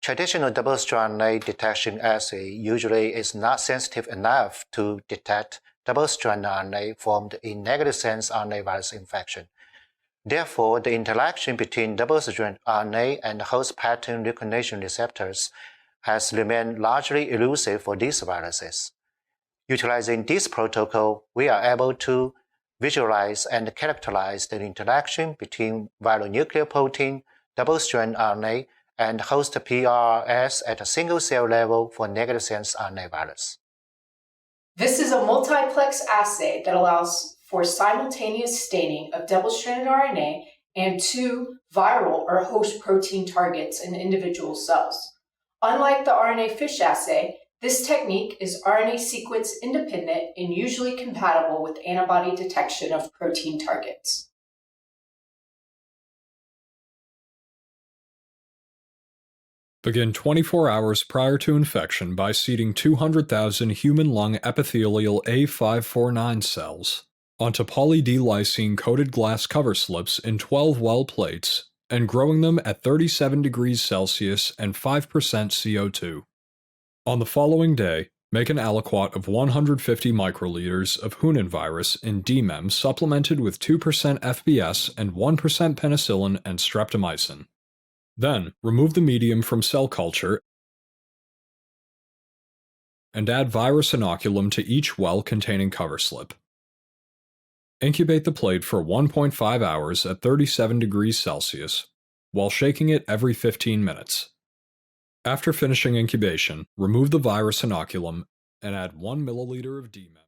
Traditional double-strand RNA detection assay usually is not sensitive enough to detect double-strand RNA formed in negative-sense RNA virus infection. Therefore, the interaction between double-strand RNA and host pattern recognition receptors has remained largely elusive for these viruses. Utilizing this protocol, we are able to visualize and characterize the interaction between viral nuclear protein, double-strand RNA, and host PRRs at a single-cell level for negative-sense RNA virus. This is a multiplex assay that allows for simultaneous staining of double-stranded RNA and two viral or host protein targets in individual cells. Unlike the RNA FISH assay, this technique is RNA sequence independent and usually compatible with antibody detection of protein targets. Begin 24 hours prior to infection by seeding 200,000 human lung epithelial A549 cells onto poly-D-lysine-coated glass cover slips in 12 well plates and growing them at 37 degrees Celsius and 5% CO2. On the following day, make an aliquot of 150 microliters of Huang virus in DMEM supplemented with 2% FBS and 1% penicillin and streptomycin. Then, remove the medium from cell culture and add virus inoculum to each well-containing cover slip. Incubate the plate for 1.5 hours at 37 degrees Celsius, while shaking it every 15 minutes. After finishing incubation, remove the virus inoculum and add 1 milliliter of DMEM.